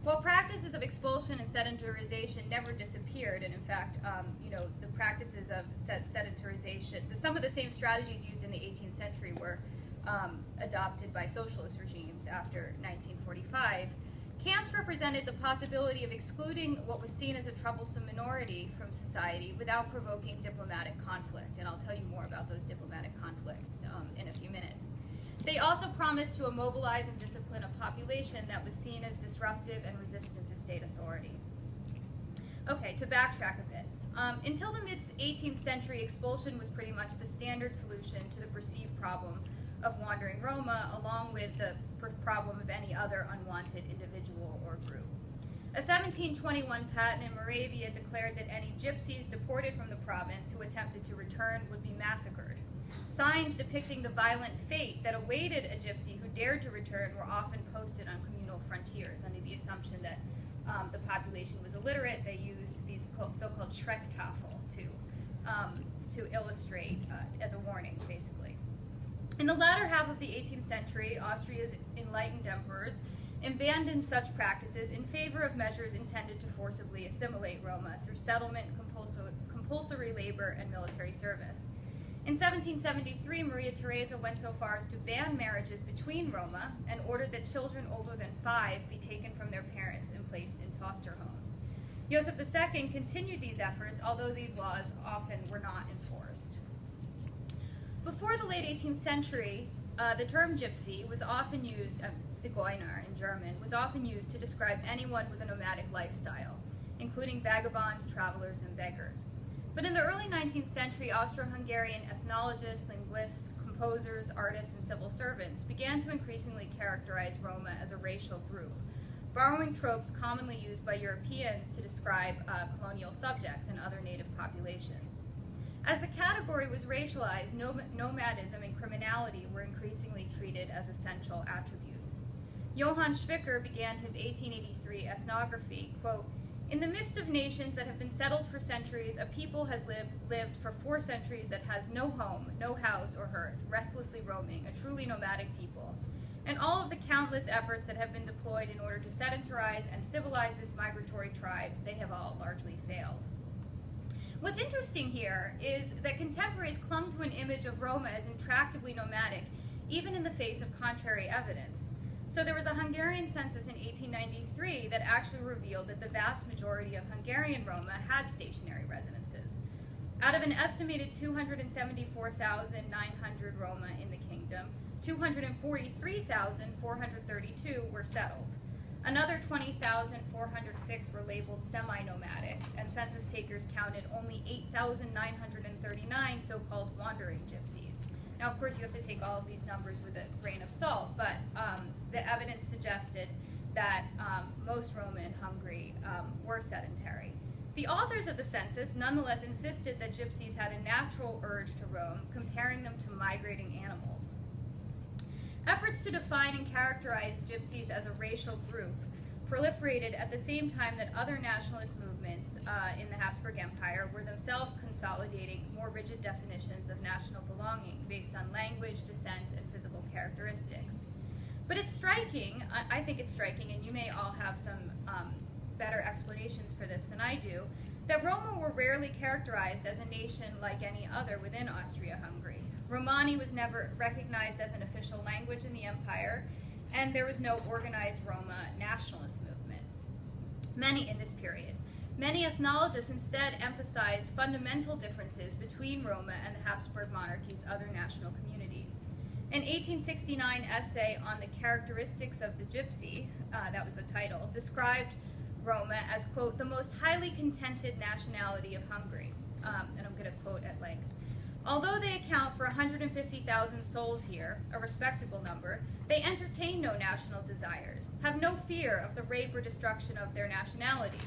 While practices of expulsion and sedentarization never disappeared, and in fact, the practices of sedentarization, some of the same strategies used in the 18th century were adopted by socialist regimes after 1945, camps represented the possibility of excluding what was seen as a troublesome minority from society without provoking diplomatic conflict, and I'll tell you more about those diplomatic conflicts in a few minutes. They also promised to immobilize and discipline a population that was seen as disruptive and resistant to state authority. Okay, to backtrack a bit. Until the mid-18th century, expulsion was pretty much the standard solution to the perceived problem of wandering Roma, along with the problem of any other unwanted individual or group. A 1721 patent in Moravia declared that any gypsies deported from the province who attempted to return would be massacred. Signs depicting the violent fate that awaited a gypsy who dared to return were often posted on communal frontiers under the assumption that the population was illiterate. They used these so-called Schrecktafel to illustrate as a warning, basically. In the latter half of the 18th century, Austria's enlightened emperors abandoned such practices in favor of measures intended to forcibly assimilate Roma through settlement, compulsory labor, and military service. In 1773, Maria Theresa went so far as to ban marriages between Roma and ordered that children older than 5 be taken from their parents and placed in foster homes. Joseph II continued these efforts, although these laws often were not enforced. Before the late 18th century, the term gypsy was often used, Zigeuner in German, was often used to describe anyone with a nomadic lifestyle, including vagabonds, travelers, and beggars. But in the early 19th century, Austro-Hungarian ethnologists, linguists, composers, artists, and civil servants began to increasingly characterize Roma as a racial group, borrowing tropes commonly used by Europeans to describe colonial subjects and other native populations. As the category was racialized, nomadism and criminality were increasingly treated as essential attributes. Johann Schwicker began his 1883 ethnography, quote, "In the midst of nations that have been settled for centuries, a people has lived for 4 centuries that has no home, no house or hearth, restlessly roaming, a truly nomadic people. And all of the countless efforts that have been deployed in order to sedentarize and civilize this migratory tribe, they have all largely failed." What's interesting here is that contemporaries clung to an image of Roma as intractably nomadic, even in the face of contrary evidence. So there was a Hungarian census in 1893 that actually revealed that the vast majority of Hungarian Roma had stationary residences. Out of an estimated 274,900 Roma in the kingdom, 243,432 were settled. Another 20,406 were labeled semi-nomadic, and census takers counted only 8,939 so-called wandering gypsies. Now, of course, you have to take all of these numbers with a grain of salt, but the evidence suggested that most Roma in Hungary were sedentary. The authors of the census nonetheless insisted that gypsies had a natural urge to roam, comparing them to migrating animals. Efforts to define and characterize gypsies as a racial group proliferated at the same time that other nationalist movements in the Habsburg Empire were themselves consolidating more rigid definitions of national belonging based on language, descent, and physical characteristics. But it's striking, I think it's striking, and you may all have some better explanations for this than I do, that Roma were rarely characterized as a nation like any other within Austria-Hungary. Romani was never recognized as an official language in the empire, and there was no organized Roma nationalist movement. In this period. Many ethnologists instead emphasize fundamental differences between Roma and the Habsburg monarchy's other national communities. An 1869 essay on the characteristics of the gypsy, that was the title, described Roma as, quote, "the most highly contented nationality of Hungary," and I'm going to quote at length. "Although they account for 150,000 souls here, a respectable number, they entertain no national desires, have no fear of the rape or destruction of their nationality.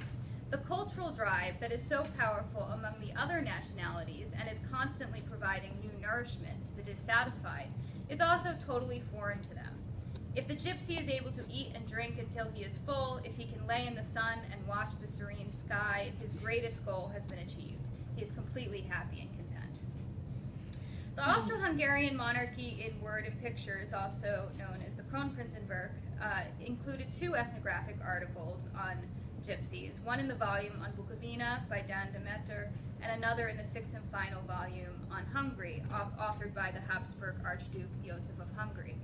The cultural drive that is so powerful among the other nationalities and is constantly providing new nourishment to the dissatisfied is also totally foreign to them. If the gypsy is able to eat and drink until he is full, if he can lay in the sun and watch the serene sky, his greatest goal has been achieved. He is completely happy and content." The Austro-Hungarian monarchy in word and picture is also known as the Kronprinzenwerk, included two ethnographic articles on gypsies, one in the volume on Bukovina by Dan Demeter, and another in the sixth and final volume on Hungary, authored by the Habsburg Archduke Joseph of Hungary.